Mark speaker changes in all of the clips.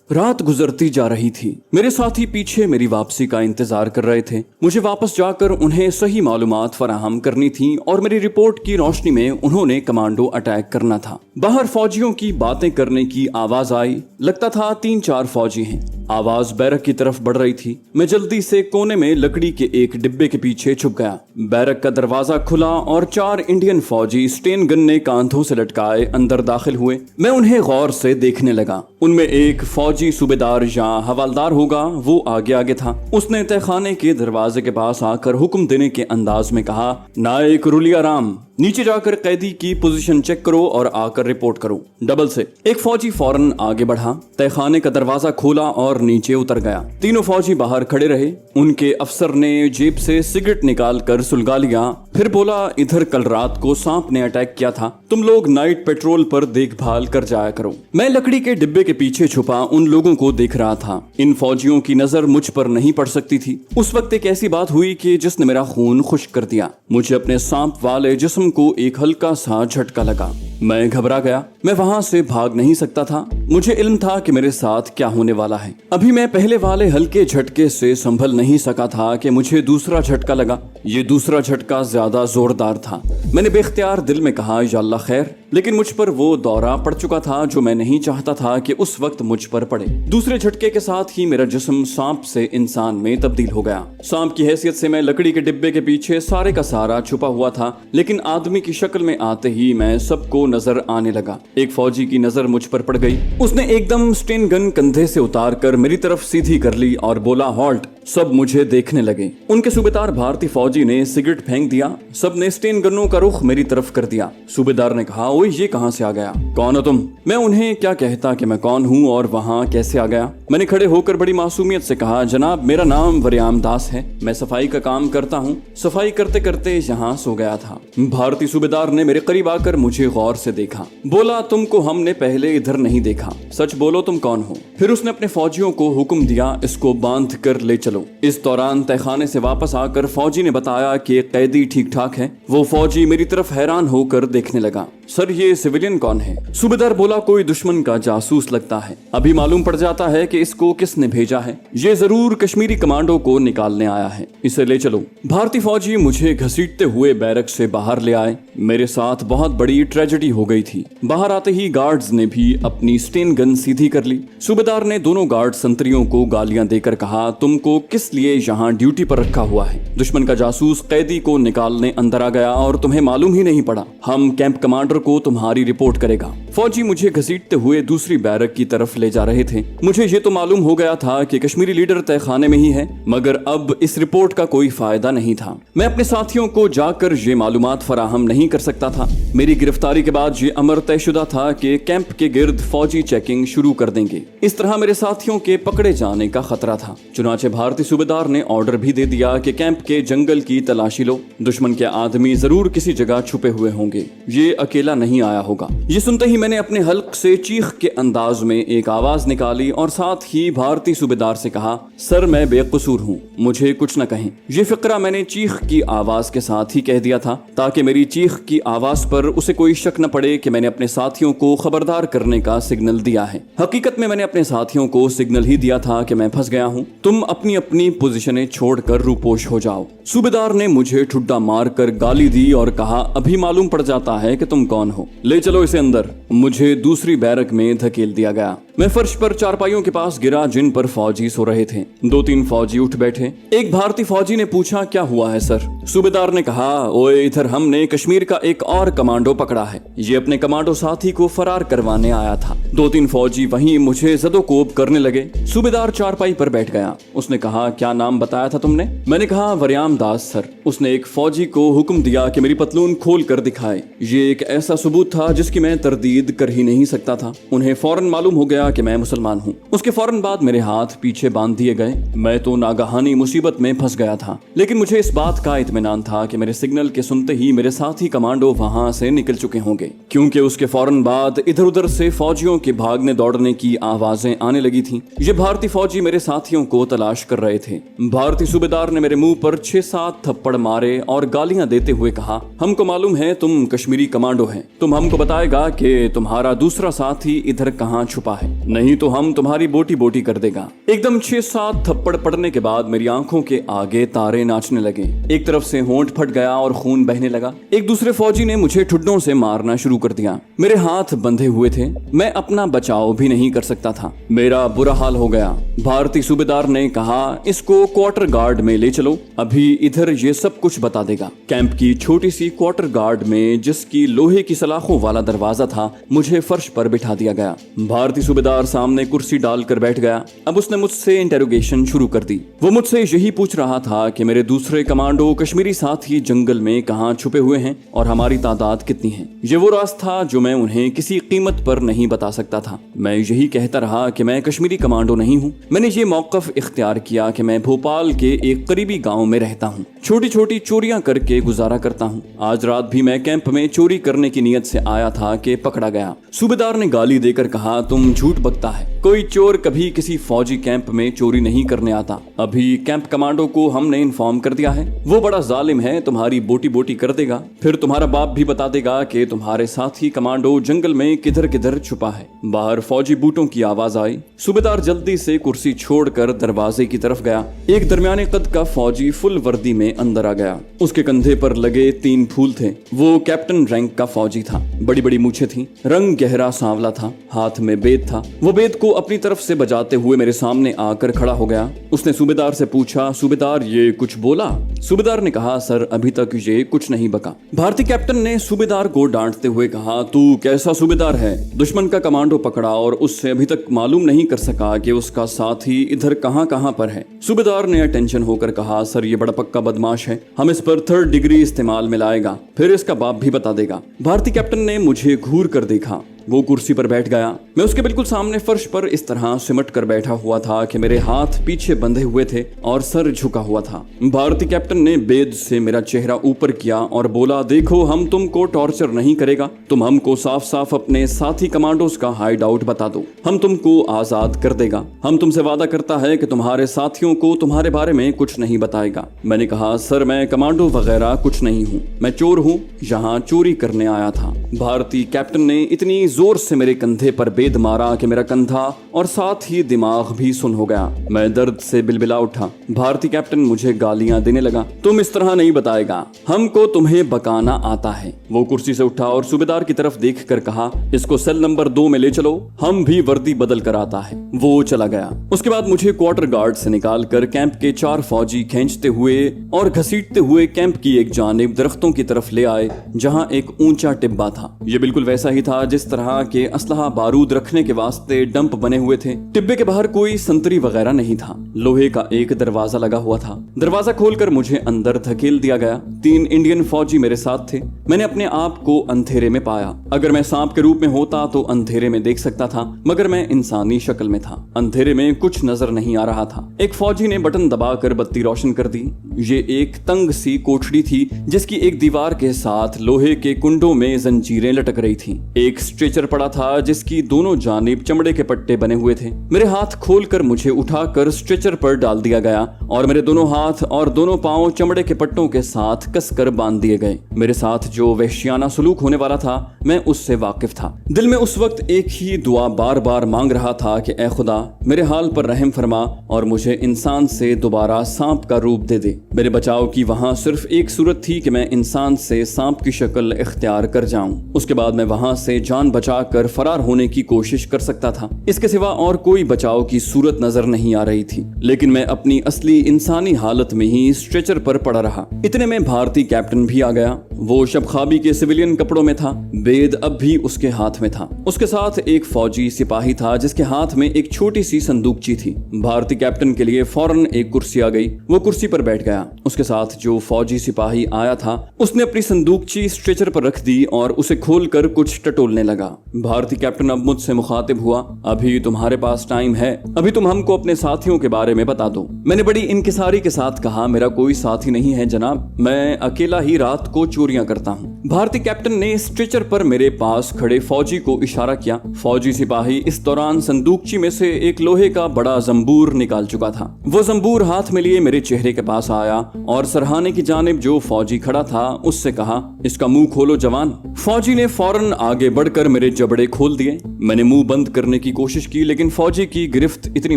Speaker 1: रात गुजरती जा रही थी। मेरे साथी पीछे मेरी वापसी का इंतजार कर रहे थे। मुझे वापस जाकर उन्हें सही मालूमात फराहम करनी थी और मेरी रिपोर्ट की रोशनी में उन्होंने कमांडो अटैक करना था। बाहर फौजियों की बातें करने की आवाज आई। लगता था 3-4 फौजी हैं। आवाज बैरक की तरफ बढ़ रही थी। मैं जल्दी से कोने में लकड़ी के एक डिब्बे के पीछे छुप गया। बैरक का दरवाजा खुला और 4 इंडियन फौजी स्टेन गन ने कांधों से लटकाए अंदर दाखिल हुए। मैं उन्हें गौर से देखने लगा। उनमें एक फौजी सूबेदार या हवालदार होगा, वो आगे आगे था। उसने तहखाने के दरवाजे के पास आकर हुक्म देने के अंदाज में कहा, नायक रुलिया राम, नीचे जाकर कैदी की पोजीशन चेक करो और आकर रिपोर्ट करो। डबल से। एक फौजी फौरन आगे बढ़ा, तहखाने का दरवाजा खोला और नीचे उतर गया। तीनों फौजी बाहर खड़े रहे। उनके अफसर ने जेब से सिगरेट निकाल कर सुलगा लिया। फिर बोला, इधर कल रात को सांप ने अटैक किया था, तुम लोग नाइट पेट्रोल पर देखभाल कर जाया करो। मैं लकड़ी के डिब्बे के पीछे छुपा उन लोगों को देख रहा था। इन फौजियों की नजर मुझ पर नहीं पड़ सकती थी। उस वक्त एक ऐसी बात हुई कि जिसने मेरा खून खुश्क कर दिया। मुझे अपने सांप वाले जिस्म को एक हल्का सा झटका लगा। मैं घबरा गया। मैं वहां से भाग नहीं सकता था। मुझे इल्म था कि मेरे साथ क्या होने वाला है। अभी मैं पहले वाले हल्के झटके से संभल नहीं सका था कि मुझे दूसरा झटका लगा। ये दूसरा झटका ज्यादा जोरदार था। मैंने बेख्तियार दिल में कहा, या अल्लाह खैर। लेकिन मुझ पर वो दौरा पड़ चुका था जो मैं नहीं चाहता था कि उस वक्त मुझ पर पड़े। दूसरे झटके के साथ ही मेरा जिस्म सांप से इंसान में तब्दील हो गया। सांप की हैसियत से मैं लकड़ी के डिब्बे के पीछे सारे का सारा छुपा हुआ था, लेकिन आदमी की शक्ल में आते ही मैं सबको नजर आने लगा। एक फौजी की नजर मुझ पर पड़ गई। उसने एकदम स्टेन गन कंधे से उतार कर मेरी तरफ सीधी कर ली और बोला, हॉल्ट। सब मुझे देखने लगे। उनके सूबेदार भारतीय फौजी ने सिगरेट फेंक दिया। सब ने स्टेन गनों का रुख मेरी तरफ कर दिया। सूबेदार ने कहा, ओए ये कहां से आ गया? कौन हो तुम? मैं उन्हें क्या कहता कि मैं कौन हूं और वहां कैसे आ गया। मैंने खड़े होकर बड़ी मासूमियत से कहा, जनाब मेरा नाम वरियाम दास है, मैं सफाई का काम करता हूं। सफाई करते करते यहाँ सो गया था। भारतीय सूबेदार ने मेरे करीब आकर मुझे गौर से देखा। बोला, तुमको हमने पहले इधर नहीं देखा, सच बोलो तुम कौन हो? फिर उसने अपने फौजियों को हुक्म दिया, इसको बांध कर ले चलो। इस दौरान तहखाने से वापस आकर फौजी ने बताया कि कैदी ठीक ठाक है। वो फौजी मेरी तरफ हैरान होकर देखने लगा। सर ये सिविलियन कौन है? सूबेदार बोला, कोई दुश्मन का जासूस लगता है। अभी मालूम पड़ जाता है कि इसको किसने भेजा है। ये जरूर कश्मीरी कमांडो को निकालने आया है, इसे ले चलो। भारतीय फौजी मुझे घसीटते हुए बैरक से बाहर ले आए। मेरे साथ बहुत बड़ी ट्रेजेडी हो गई थी। बाहर आते ही गार्ड्स ने भी अपनी स्टेन गन सीधी कर ली। सूबेदार ने दोनों गार्ड संतरियों को गालियां देकर कहा, तुमको किस लिए यहाँ ड्यूटी पर रखा हुआ है? दुश्मन का जासूस कैदी को निकालने अंदर आ गया और तुम्हें मालूम ही नहीं पड़ा। हम कैंप कमांडर को तुम्हारी रिपोर्ट करेगा। फौजी मुझे घसीटते हुए दूसरी बैरक की तरफ ले जा रहे थे। मुझे ये तो मालूम हो गया था कि कश्मीरी लीडर तहखाने में ही है, मगर अब इस रिपोर्ट का कोई फायदा नहीं था। मैं अपने साथियों को जाकर ये मालूमात फराहम नहीं कर सकता था। मेरी गिरफ्तारी के बाद ये अमर तयशुदा था कि कैंप के गिर्द फौजी चेकिंग शुरू कर देंगे। इस तरह मेरे साथियों के पकड़े जाने का खतरा था। चुनाचे भारतीय सूबेदार ने ऑर्डर भी दे दिया कि कैंप के जंगल की तलाशी लो। दुश्मन के आदमी जरूर किसी जगह छुपे हुए होंगे, ये अकेला नहीं आया होगा। ये सुनते ही मैंने अपने हल्क से चीख के अंदाज में एक आवाज निकाली और साथ ही भारतीय सूबेदार से कहा, सर मैं बेकसूर हूँ, मुझे कुछ न कहें। ये फिक्रा मैंने चीख की आवाज के साथ ही कह दिया था ताकि मेरी चीख की आवाज पर उसे कोई शक न पड़े कि मैंने अपने साथियों को खबरदार करने का सिग्नल दिया है। हकीकत में मैंने अपने साथियों को सिग्नल ही दिया था कि मैं फंस गया हूँ, तुम अपनी अपनी पोजीशनें छोड़कर रूपोश हो जाओ। सूबेदार ने मुझे ठुड्डा मारकर गाली दी और कहा, अभी मालूम पड़ जाता है कि तुम कौन हो, ले चलो इसे अंदर। मुझे दूसरी बैरक में धकेल दिया गया। मैं फर्श पर चारपाइयों के पास गिरा जिन पर फौजी सो रहे थे। 2-3 फौजी उठ बैठे। एक भारतीय फौजी ने पूछा, क्या हुआ है सर? सूबेदार ने कहा, ओए इधर हमने कश्मीर का एक और कमांडो पकड़ा है, ये अपने कमांडो साथी को फरार करवाने आया था। 2-3 फौजी वहीं मुझे जदोकोब करने लगे। सूबेदार चारपाई पर बैठ गया। उसने कहा, क्या नाम बताया था तुमने? मैंने कहा, वरियाम दास सर। उसने एक फौजी को हुक्म दिया कि मेरी पतलून खोल कर दिखाए। ये एक ऐसा सबूत था जिसकी मैं तरदीद कर ही नहीं सकता था। उन्हें फौरन मालूम हो गया कि मैं मुसलमान हूँ। उसके फौरन बाद मेरे हाथ पीछे बांध दिए गए। मैं तो नागहानी मुसीबत में फंस गया था, लेकिन मुझे इस बात का इत्मीनान था कि मेरे सिग्नल के सुनते ही मेरे साथी कमांडो वहां से निकल चुके होंगे, क्योंकि उसके फौरन बाद इधर उधर से फौजियों के भागने दौड़ने की आवाजें आने लगी थी। ये भारतीय फौजी मेरे साथियों को तलाश कर रहे थे। भारतीय सूबेदार ने मेरे मुंह पर 6-7 थप्पड़ मारे और गालियां देते हुए कहा, हमको मालूम है तुम कश्मीरी कमांडो हैं, तुम हमको बताएगा कि तुम्हारा दूसरा साथी इधर कहाँ छुपा है। नहीं तो हम तुम्हारी बोटी बोटी कर देगा। एकदम 6-7 थप्पड़ पड़ने के बाद मेरी आंखों के आगे तारे नाचने लगे। एक तरफ से होंठ फट गया और खून बहने लगा। एक दूसरे फौजी ने मुझे ठुड्डों से मारना शुरू कर दिया। मेरे हाथ बंधे हुए थे, मैं अपना बचाव भी नहीं कर सकता था। मेरा बुरा हाल हो गया। भारतीय सूबेदार ने कहा, इसको क्वार्टर गार्ड में ले चलो, अभी इधर ये सब कुछ बता देगा। कैंप की छोटी सी क्वार्टर गार्ड में, जिसकी लोहे की सलाखों वाला दरवाजा था, मुझे फर्श पर बिठा दिया गया। भारतीय सूबेदार सामने कुर्सी डालकर बैठ गया। अब उसने मुझसे इंटेरोगेशन शुरू कर दी। वो मुझसे यही पूछ रहा था कि मेरे दूसरे कमांडो कश्मीरी साथी जंगल में कहाँ छुपे हुए हैं और हमारी तादाद कितनी है। ये वो राज था जो मैं उन्हें किसी कीमत पर नहीं बता सकता था। मैं यही कहता रहा कि मैं कश्मीरी कमांडो नहीं हूँ। मैंने ये मौकफ इख्तियार किया कि मैं भोपाल के एक करीबी गाँव में रहता हूँ, छोटी छोटी चोरियां करके गुजारा करता हूँ। आज रात भी मैं कैंप में चोरी करने की नीयत से आया था कि पकड़ा गया। सूबेदार ने गाली देकर कहा, तुम झूठ बकता है, कोई चोर कभी किसी फौजी कैंप में चोरी नहीं करने आता। अभी कैंप कमांडो को हमने इन्फॉर्म कर दिया है, वो बड़ा जालिम है, तुम्हारी बोटी बोटी कर देगा। फिर तुम्हारा बाप भी बता देगा कि तुम्हारे साथी कमांडो जंगल में किधर किधर छुपा है। बाहर फौजी बूटों की आवाज आई। सूबेदार जल्दी से कुर्सी छोड़कर दरवाजे की तरफ गया। एक दरमियाने कद का फौजी फुल वर्दी में अंदर आ गया। उसके कंधे पर लगे 3 फूल थे। वो कैप्टन रैंक का फौजी था। बड़ी बड़ी मूछें थी, रंग गहरा सांवला था, हाथ में बेद था। वो बेद को अपनी तरफ से बजाते हुए मेरे सामने आकर खड़ा हो गया। उसने सूबेदार से पूछा, सूबेदार ये कुछ बोला? सूबेदार ने कहा, सर अभी तक ये कुछ नहीं बका। भारतीय कैप्टन ने सूबेदार को डांटते हुए कहा, तू कैसा सूबेदार है? दुश्मन का कमांडो पकड़ा और उससे अभी तक मालूम नहीं कर सका कि उसका साथी इधर कहां कहां पर है। सूबेदार ने अटेंशन होकर कहा, सर ये बड़ा पक्का बदमाश है, हम इस पर 3rd डिग्री इस्तेमाल में लाएगा, फिर इसका बाप भी बता देगा। भारतीय कैप्टन ने मुझे घूर कर देखा। वो कुर्सी पर बैठ गया। मैं उसके बिल्कुल सामने फर्श पर इस तरह सिमट कर बैठा हुआ था कि मेरे हाथ पीछे बंधे हुए थे और सर झुका हुआ था। भारतीय कैप्टन ने बेद से मेरा चेहरा ऊपर किया और बोला, देखो हम तुमको टॉर्चर नहीं करेगा, तुम हमको साफ साफ अपने साथी कमांडोज का हाइड आउट बता दो, हम तुमको आजाद कर देगा। हम तुमसे वादा करता है कि तुम्हारे साथियों को तुम्हारे बारे में कुछ नहीं बताएगा। मैंने कहा, सर मैं कमांडो वगैरह कुछ नहीं हूँ, मैं चोर हूँ, यहाँ चोरी करने आया था। भारतीय कैप्टन ने इतनी जोर से मेरे कंधे पर बेद मारा कि मेरा कंधा और साथ ही दिमाग भी सुन हो गया। मैं दर्द से बिलबिला उठा। भारतीय कैप्टन मुझे गालियां देने लगा, तुम इस तरह नहीं बताएगा, हमको तुम्हें बकाना आता है। वो कुर्सी से उठा और सूबेदार की तरफ देख कर कहा, इसको सेल नंबर 2 में ले चलो, हम भी वर्दी बदल कर आता है। वो चला गया। उसके बाद मुझे क्वार्टर गार्ड से निकाल कर कैंप के 4 फौजी खींचते हुए और घसीटते हुए कैंप की एक जानिब दरख्तों की तरफ ले आए, जहाँ एक ऊंचा टिब्बा था। ये बिल्कुल वैसा ही था जिस तरह के असलहा बारूद रखने के वास्ते डंप बने हुए थे। टिब्बे के बाहर कोई संतरी वगैरह नहीं था। लोहे का एक दरवाजा लगा हुआ था। दरवाजा खोलकर मुझे अंदर धकेल दिया गया। 3 इंडियन फौजी मेरे साथ थे। मैंने अपने आप को अंधेरे में पाया। अगर मैं सांप के रूप में होता तो अंधेरे में देख सकता था, मगर मैं इंसानी शक्ल में था। अंधेरे में कुछ नजर नहीं आ रहा था। एक फौजी ने बटन दबाकर बत्ती रोशन कर दी। ये एक तंग सी कोठड़ी थी जिसकी एक दीवार के साथ लोहे के कुंडों में जंजीरें लटक रही थी। एक स्ट्रेचर पड़ा था जिसकी दोनों जानिब चमड़े के पट्टे बने हुए थे। मेरे हाथ खोलकर मुझे उठाकर स्ट्रेचर पर डाल दिया गया और मेरे दोनों हाथ और दोनों पांव चमड़े के पट्टों के साथ कसकर बांध दिए गए। मेरे साथ जो वहशियाना सलूक होने वाला था, मैं उससे वाकिफ था। दिल में उस वक्त एक ही दुआ बार बार मांग रहा था कि ऐ खुदा मेरे हाल पर रहम फरमा और मुझे इंसान से दोबारा सांप का रूप दे दे। मेरे बचाव की वहां सिर्फ एक सूरत थी कि मैं इंसान से सांप की शक्ल इख्तियार कर जाऊं। उसके बाद मैं वहां से जान बचाकर फरार होने की कोशिश कर सकता था। इसके सिवा और कोई बचाव की सूरत नजर नहीं आ रही थी। लेकिन मैं अपनी असली इंसानी हालत में ही स्ट्रेचर पर पड़ा रहा। इतने में भारतीय कैप्टन भी आ गया। वो शबखाबी के सिविलियन कपड़ों में था। बेद अब भी उसके हाथ में था। उसके साथ एक फौजी सिपाही था जिसके हाथ में एक छोटी सी संदूकची थी। भारतीय कैप्टन के लिए फौरन एक कुर्सी आ गई। वो कुर्सी पर बैठ गया। उसके साथ जो फौजी सिपाही आया था उसने अपनी संदूकची स्ट्रेचर पर रख दी और उसे खोलकर कुछ टटोलने लगा। भारतीय कैप्टन अब मुझसे मुखातिब हुआ, अभी तुम्हारे पास टाइम है, अभी तुम हमको अपने साथियों के बारे में बता दो। मैंने बड़ी इंकिसारी के साथ कहा, मेरा कोई साथी नहीं है जनाब, मैं अकेला ही रात को चोरियां करता हूँ। भारतीय कैप्टन ने स्ट्रेचर पर मेरे पास खड़े फौजी को इशारा किया। फौजी सिपाही इस दौरान संदूकची में से एक लोहे का बड़ा जंबूर निकाल चुका था। वो जंबूर हाथ में लिए मेरे चेहरे के पास आया और सरहाने की जानिब जो फौजी खड़ा था उससे कहा, इसका मुंह खोलो जवान। फौजी ने फौरन आगे बढ़कर मेरे जबड़े खोल दिए। मैंने मुंह बंद करने की कोशिश की, लेकिन फौजी की गिरफ्त इतनी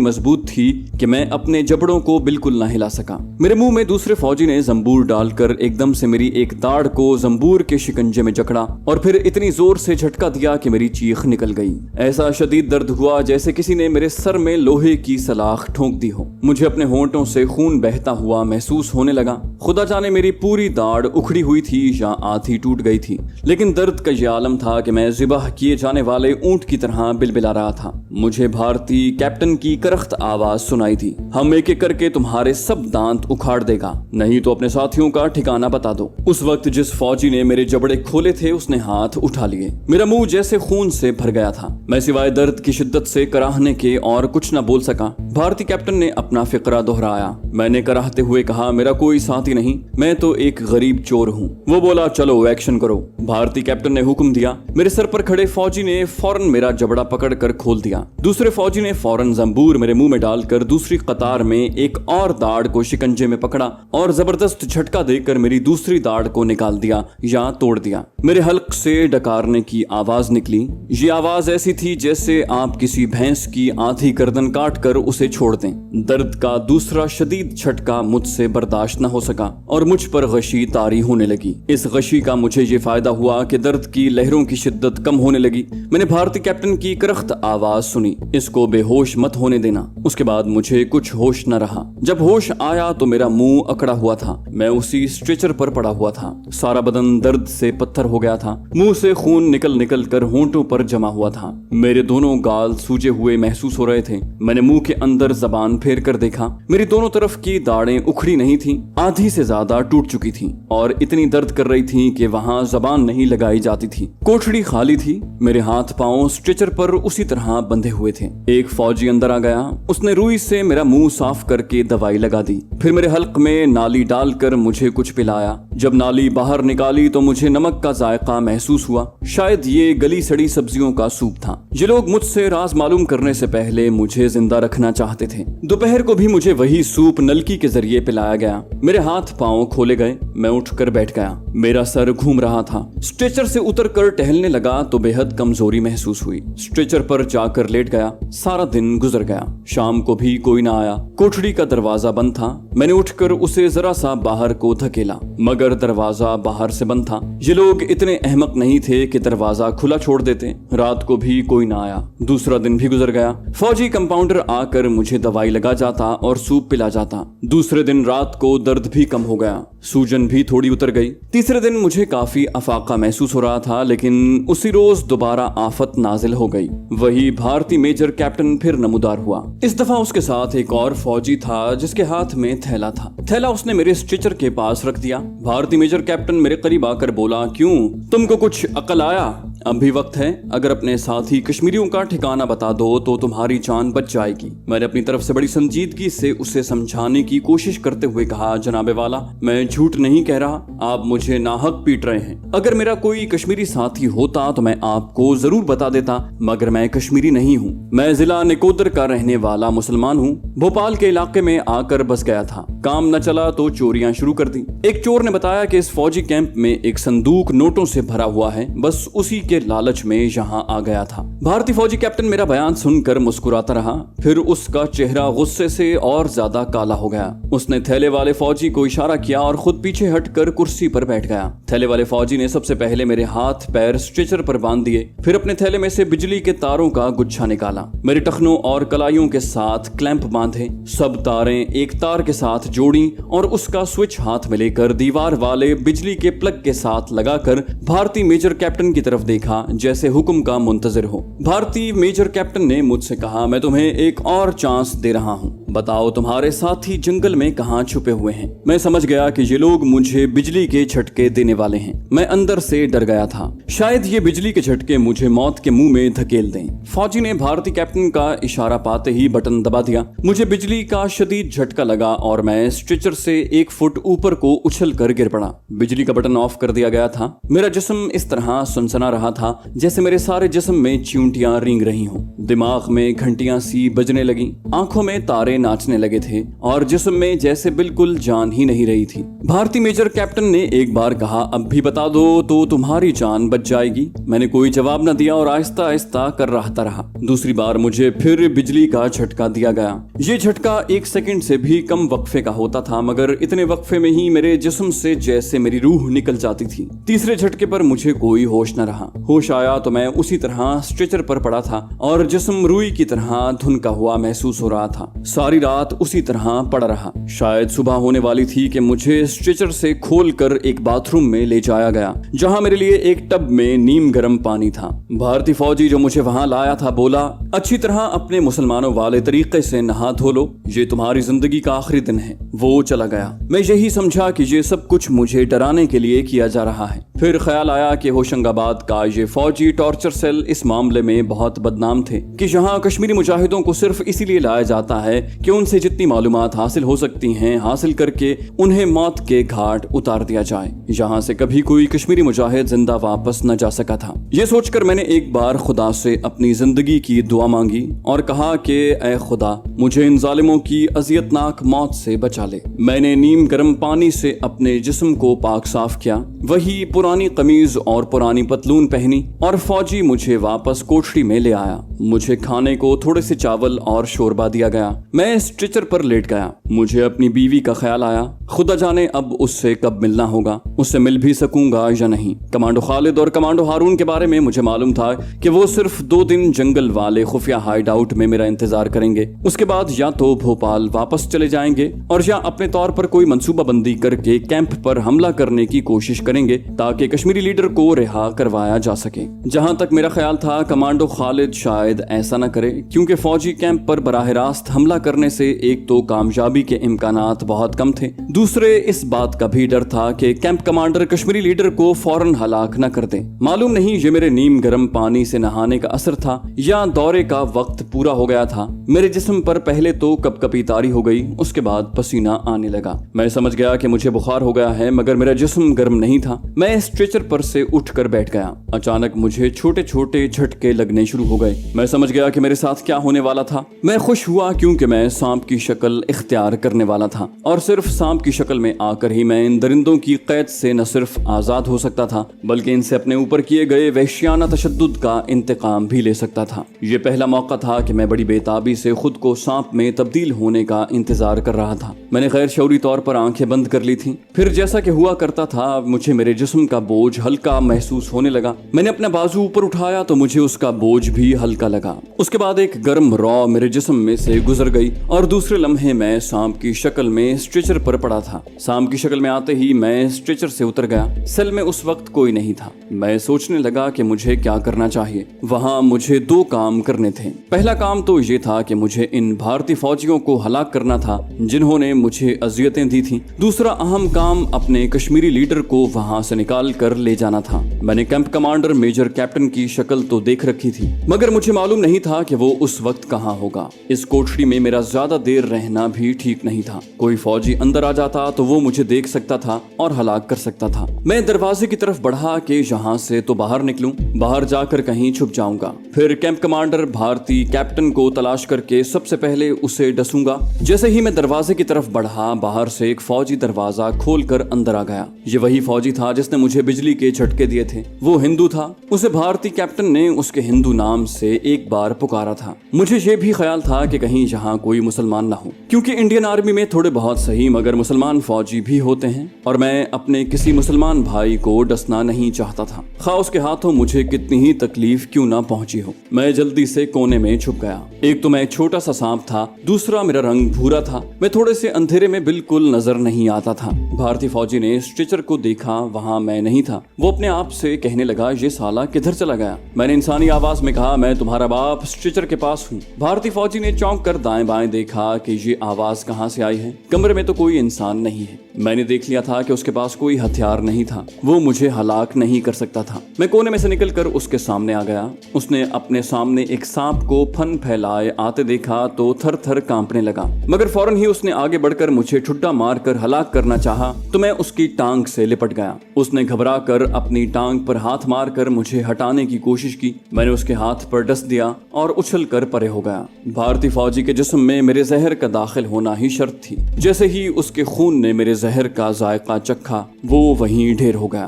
Speaker 1: मजबूत थी कि मैं अपने जबड़ों को बिल्कुल ना हिला सका। मेरे मुंह में दूसरे फौजी ने जंबूर डालकर एकदम से मेरी एक दाढ़ को जंबूर के शिकंजे में जकड़ा और फिर इतनी जोर से झटका दिया कि मेरी चीख निकल गई। ऐसा शदीद दर्द हुआ जैसे किसी ने मेरे सर में लोहे की सलाख ठोंक दी हो। मुझे अपने होंठों से खून बहता हुआ महसूस होने लगा। खुदा जाने मेरी पूरी दाढ़ उखड़ी हुई थी या आधी टूट गई थी, लेकिन दर्द का ये आलम था कि मैं ज़िबाह किए जाने वाले ऊंट की तरह बिलबिला रहा था। मुझे भारतीय कैप्टन की करख्त आवाज सुनाई थी, हम एक एक करके तुम्हारे सब दांत उखाड़ देगा, नहीं तो अपने साथियों का ठिकाना बता दो। उस वक्त जिस फौजी ने मेरे जबड़े खोले थे उसने हाथ उठा लिए। मेरा मुंह जैसे खून से भर गया था। मैं सिवाय दर्द की शिद्दत से कराहने के और कुछ न बोल सका। भारतीय कैप्टन ने अपना फिक्रा दोहराया। मैंने कराहते हुए कहा, मेरा कोई साथी नहीं, मैं तो एक गरीब चोर हूँ। वो बोला, चलो एक्शन करो। भारतीय कैप्टन ने हुक्म दिया। मेरे सर पर खड़े फौजी ने फौरन मेरा जबड़ा पकड़कर खोल दिया। दूसरे फौजी ने फौरन जंबूर मेरे मुंह में डालकर दूसरी कतार में एक और दाढ़ को शिकंजे में पकड़ा और जबरदस्त झटका देकर मेरी दूसरी दाढ़ को निकाल दिया या तोड़ दिया। मेरे हल्क से डकारने की आवाज निकली। ये आवाज ऐसी थी जैसे आप किसी भैंस की आधी गर्दन काट कर उसे छोड़ दें। दर्द का दूसरा शदीद झटका मुझसे बर्दाश्त न हो सका और मुझ पर गशी तारी होने लगी। इस गशी का मुझे ये फायदा हुआ कि दर्द की लहरों की शिद्दत कम होने लगी। मैंने भारतीय कैप्टन की करख्त आवाज सुनी, इसको बेहोश मत होने देना। उसके बाद मुझे कुछ होश न रहा। जब होश आया तो मेरा मुंह अकड़ा हुआ था। मैं उसी स्ट्रेचर पर पड़ा हुआ था। सारा बदन दर्द से पत्थर हो गया था। मुंह से खून निकल निकल कर होंठों पर जमा हुआ था। मेरे दोनों गाल सूजे हुए महसूस हो रहे थे। मैंने मुंह के अंदर जबान फेर कर देखा। मेरी दोनों तरफ की दाढ़ें उखड़ी नहीं थी, आधी से ज्यादा टूट चुकी थी और इतनी दर्द कर रही थी कि वहां जबान नहीं लगाई जाती थी। कोठड़ी खाली थी। मेरे हाथ पांव स्ट्रेचर पर उसी तरह बंधे हुए थे। एक फौजी अंदर आ गया। उसने रुई से मेरा मुंह साफ करके दवाई लगा दी। फिर मेरे हल्क में नाली डालकर मुझे कुछ पिलाया। जब नाली बाहर निकाली तो मुझे नमक का जायका महसूस हुआ। शायद ये गली सड़ी सब्जियों का सूप था। ये लोग मुझसे राज मालूम करने से पहले मुझे जिंदा रखना चाहते थे। दोपहर को भी मुझे वही सूप नलकी के जरिए पिलाया गया। मेरे हाथ पांव खोले गए। मैं उठकर बैठ गया। मेरा सर घूम रहा था। स्ट्रेचर से उतरकर टहलने लगा तो बेहद कमजोरी महसूस हुई। स्ट्रेचर पर जाकर लेट गया। सारा दिन गुजर गया। शाम को भी कोई ना आया। कोठड़ी का दरवाजा बंद था। मैंने उठकर उसे जरा सा बाहर को धकेला, मगर दरवाजा बाहर से बंद था। ये लोग इतने अहमक नहीं थे कि दरवाजा खुला छोड़ देते। रात को भी कोई ना आया। दूसरा दिन भी गुजर गया। फौजी कंपाउंडर आकर मुझे दवाई लगा जाता और सूप पिला जाता। दूसरे दिन रात को दर्द भी कम हो गया। सूजन भी थोड़ी उतर गई। तीसरे दिन मुझे काफी अफाका महसूस हो रहा था, लेकिन उसी रोज दोबारा आफत नाजिल हो गई। वही भारतीय मेजर कैप्टन फिर नमूदार हुआ। इस दफा उसके साथ एक और फौजी था जिसके हाथ में थैला था। थैला उसने मेरे स्ट्रेचर के पास रख दिया। भारतीय मेजर कैप्टन मेरे करीब आकर बोला, क्यों, तुमको कुछ अकल आया? अब भी वक्त है। अगर अपने साथी कश्मीरियों का ठिकाना बता दो तो तुम्हारी जान बच जाएगी। मैंने अपनी तरफ से बड़ी संजीदगी से उसे समझाने की कोशिश करते हुए कहा, जनाबे वाला, मैं झूठ नहीं कह रहा। आप मुझे नाहक पीट रहे हैं। अगर मेरा कोई कश्मीरी साथी होता तो मैं आपको जरूर बता देता, मगर मैं कश्मीरी नहीं हूँ। मैं जिला निकोदर का रहने वाला मुसलमान हूँ। भोपाल के इलाके में आकर बस गया था। काम न चला तो चोरियां शुरू कर दी। एक चोर ने बताया कि इस फौजी कैंप में एक संदूक नोटों से भरा हुआ है। बस उसी के लालच में यहाँ आ गया था। भारतीय फौजी कैप्टन मेरा बयान सुनकर मुस्कुराता रहा। फिर उसका चेहरा गुस्से से और ज्यादा काला हो गया। उसने थैले वाले फौजी को इशारा किया और खुद पीछे हटकर कुर्सी पर बैठ गया। थैले वाले फौजी ने सबसे पहले मेरे हाथ पैर स्ट्रेचर पर बांध दिए। फिर अपने थैले में से बिजली के तारों का गुच्छा निकाला। मेरे टखनों और कलाइयों के साथ क्लैंप बांधे। सब तारें एक तार के साथ जोड़ी और उसका स्विच हाथ में लेकर दीवार वाले बिजली के प्लग के साथ लगाकर भारतीय मेजर कैप्टन की तरफ देखा, जैसे हुक्म का मुंतजर हो। भारतीय मेजर कैप्टन ने मुझसे कहा, मैं तुम्हें एक और चांस दे रहा हूँ। बताओ तुम्हारे साथी जंगल में कहाँ छुपे हुए हैं। मैं समझ गया कि ये लोग मुझे बिजली के झटके देने वाले हैं। मैं अंदर से डर गया था, शायद ये बिजली के झटके मुझे मौत के मुंह में धकेल दें। फौजी ने भारतीय कैप्टन का इशारा पाते ही बटन दबा दिया। मुझे बिजली का शदीद झटका लगा और मैं स्ट्रेचर से 1 फुट ऊपर को उछल कर गिर पड़ा। बिजली का बटन ऑफ कर दिया गया था। मेरा जिस्म इस तरह सनसना रहा था जैसे मेरे सारे जिस्म में चींटियां रेंग रही हों। दिमाग में घंटियां सी बजने लगी, आंखों में तारे नाचने लगे थे और जिस्म में जैसे बिल्कुल जान ही नहीं रही थी। भारतीय मेजर कैप्टन ने एक बार कहा, अब भी बता दो तो तुम्हारी जान बच जाएगी। मैंने कोई जवाब न दिया और आहिस्ता आहिस्ता कर रहा। दूसरी बार मुझे फिर बिजली का झटका दिया गया। ये झटका 1 सेकंड से भी कम वक्फे का होता था, मगर इतने वक्फे में ही मेरे जिस्म से जैसे मेरी रूह निकल जाती थी। तीसरे झटके पर मुझे कोई होश न रहा। होश आया तो मैं उसी तरह स्ट्रेचर पर पड़ा था और जिस्म रुई की तरह धुनका हुआ महसूस हो रहा था। सारी रात उसी तरह पड़ा रहा। शायद सुबह होने वाली थी कि मुझे स्ट्रेचर से खोलकर एक बाथरूम में ले जाया गया, जहां मेरे लिए एक टब में नीम गर्म पानी था। भारतीय फौजी जो मुझे वहां लाया था बोला, अच्छी तरह अपने मुसलमानों वाले तरीके से नहा धो लो, ये तुम्हारी जिंदगी का आखिरी दिन है। वो चला गया। मैं यही समझा कि ये सब कुछ मुझे डराने के लिए किया जा रहा है। फिर ख्याल आया कि होशंगाबाद का ये फौजी टॉर्चर सेल इस मामले में बहुत बदनाम थे कि यहाँ कश्मीरी मुजाहिदों को सिर्फ इसीलिए लाया जाता है कि उनसे जितनी मालूमात हासिल हो सकती हैं हासिल करके उन्हें मौत के घाट उतार दिया जाए। यहाँ से कभी कोई कश्मीरी मुजाहिद जिंदा वापस न जा सका था। ये सोचकर मैंने एक बार खुदा से अपनी जिंदगी की दुआ मांगी और कहा कि ऐ खुदा, मुझे इन जालिमों की अजियतनाक मौत से बचा ले। मैंने नीम गर्म पानी से अपने जिस्म को पाक साफ किया, वही पुरानी कमीज और पुरानी पतलून पहनी और फौजी मुझे वापस कोठरी में ले आया। मुझे खाने को थोड़े से चावल और शोरबा दिया गया। मैं स्ट्रेचर पर लेट गया। मुझे अपनी बीवी का ख्याल आया, खुदा जाने अब उससे कब मिलना होगा, उससे मिल भी सकूंगा या नहीं। कमांडो खालिद और कमांडो हारून के बारे में मुझे मालूम था कि वो सिर्फ 2 दिन जंगल वाले खुफिया हाइड आउट में मेरा इंतजार करेंगे। उसके बाद या तो भोपाल वापस चले जाएंगे और या अपने तौर पर कोई मंसूबा बंदी करके कैंप पर हमला करने की कोशिश करेंगे ताकि कश्मीरी लीडर को रिहा करवाया जा सके। जहां तक मेरा ख्याल था, कमांडो खालिद शायद ऐसा न करे, क्योंकि फौजी कैंप पर बराह रास्त हमला करने से एक तो कामयाबी के इम्कानात बहुत कम थे, दूसरे इस बात का भी डर था कि कैंप कमांडर कश्मीरी लीडर को फौरन हलाक न कर दे। मालूम नहीं ये मेरे नीम गर्म पानी से नहाने का असर था या दौरे का वक्त पूरा हो गया था। मेरे जिस्म पर पहले तो कपकपी तारी हो गई, उसके बाद पसीना आने लगा। मैं समझ गया कि मुझे बुखार हो गया है, मगर मेरा जिस्म गर्म नहीं था। मैं स्ट्रेचर पर से उठकर बैठ गया। अचानक मुझे छोटे छोटे झटके लगने शुरू हो गए। मैं समझ गया कि मेरे साथ क्या होने वाला था। मैं खुश हुआ क्योंकि मैं सांप की शक्ल इख्तियार करने वाला था और सिर्फ सांप की शक्ल में आकर ही मैं इन दरिंदों की कैद से न सिर्फ आजाद हो सकता था, बल्कि इनसे अपने ऊपर किए गए वहशियाना तशद्दुद का इंतकाम भी ले सकता था। ये पहला मौका था कि मैं बड़ी बेताबी से खुद को सांप में तब्दील होने का इंतजार कर रहा था। मैंने गैर शऊरी तौर पर आंखें बंद कर ली थी। फिर जैसा कि हुआ करता था, मुझे मेरे जिस्म का बोझ हल्का महसूस होने लगा। मैंने अपना बाजू ऊपर उठाया तो मुझे उसका बोझ भी हल्का लगा। उसके बाद एक गर्म रॉ मेरे जिस्म में से गुजर गई और दूसरे लम्हे मैं सांप की शक्ल में स्ट्रेचर पर पड़ा था। सांप की शक्ल में आते ही मैं स्ट्रेचर से उतर गया। सेल में उस वक्त कोई नहीं था। मैं सोचने लगा कि मुझे क्या करना चाहिए। वहां मुझे 2 काम करने थे। पहला काम तो ये था कि मुझे इन भारतीय फौजियों को हलाक करना था जिन्होंने मुझे अजियतें दी थी। दूसरा अहम काम अपने कश्मीरी लीडर को वहां से निकाल कर ले जाना था। मैंने कैंप कमांडर मेजर कैप्टन की शक्ल तो देख रखी थी, मगर मुझे मालूम नहीं था कि वो उस वक्त कहाँ होगा। इस कोठरी में मेरा ज्यादा देर रहना भी ठीक नहीं था। कोई फौजी अंदर आ जाता तो वो मुझे देख सकता था और हलाक कर सकता था। मैं दरवाजे की तरफ बढ़ा कि यहाँ से तो बाहर निकलूं, बाहर जाकर कहीं छुप जाऊंगा। फिर कैंप कमांडर भारतीय कैप्टन को तलाश करके सबसे पहले उसे डसूंगा। जैसे ही मैं दरवाजे की तरफ बढ़ा, बाहर से एक फौजी दरवाजा खोलकर अंदर आ गया। ये वही फौजी था जिसने मुझे बिजली के झटके दिए थे। वो हिंदू था। उसे भारतीय कैप्टन ने उसके हिंदू नाम से एक बार पुकारा था। मुझे ये भी ख्याल था कि कहीं यहाँ कोई मुसलमान ना हो, क्योंकि इंडियन आर्मी में थोड़े बहुत सही मगर मुसलमान फौजी भी होते हैं और मैं अपने किसी मुसलमान भाई को डसना नहीं चाहता था, खा उसके हाथों मुझे कितनी ही तकलीफ क्यों ना पहुंची हो। मैं जल्दी से कोने में छुप गया। एक तो मैं एक छोटा सा सांप था, दूसरा मेरा रंग भूरा था, मैं थोड़े से अंधेरे में बिल्कुल नजर नहीं आता था। भारतीय फौजी ने स्ट्रेचर को देखा, वहाँ मैं नहीं था। वो अपने आप से कहने लगा, ये साला किधर चला गया। मैंने इंसानी आवाज में कहा, मैं तुम्हारा बाप स्ट्रेचर के पास हूँ। भारतीय फौजी ने चौंक कर दाएं बाएं देखा कि ये आवाज कहाँ से आई है। कमरे में तो कोई इंसान नहीं है। मैंने देख लिया था कि उसके पास कोई हथियार नहीं था, वो मुझे हलाक नहीं कर सकता था। मैं कोने में से निकलकर उसके सामने आ गया। उसने अपने सामने एक सांप को फन फैलाए आते देखा तो थर थर कांपने लगा, मगर फौरन ही उसने आगे बढ़कर मुझे ठुड्डा मारकर हलाक करना चाहा तो मैं उसकी टांग से लिपट गया। उसने घबरा कर अपनी टांग पर हाथ मारकर मुझे हटाने की कोशिश की। मैंने उसके हाथ पर डस दिया और उछल कर परे हो गया। भारतीय फौजी के जिस्म में मेरे जहर का दाखिल होना ही शर्त थी। जैसे ही उसके खून ने मेरे जहर का जायका चखा, वो वहीं ढेर हो गया।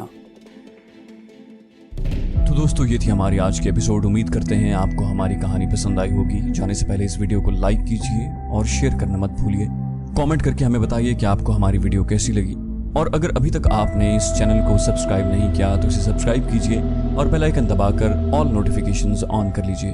Speaker 2: तो दोस्तों, ये थी हमारी आज की एपिसोड। उम्मीद करते हैं आपको हमारी कहानी पसंद आई होगी। जाने से पहले इस वीडियो को लाइक कीजिए और शेयर करना मत भूलिए। कमेंट करके हमें बताइए कि आपको हमारी वीडियो कैसी लगी। और अगर अभी तक आपने इस चैनल को सब्सक्राइब नहीं किया तो इसे सब्सक्राइब कीजिए और बेल आइकन दबाकर ऑल नोटिफिकेशंस ऑन कर लीजिए।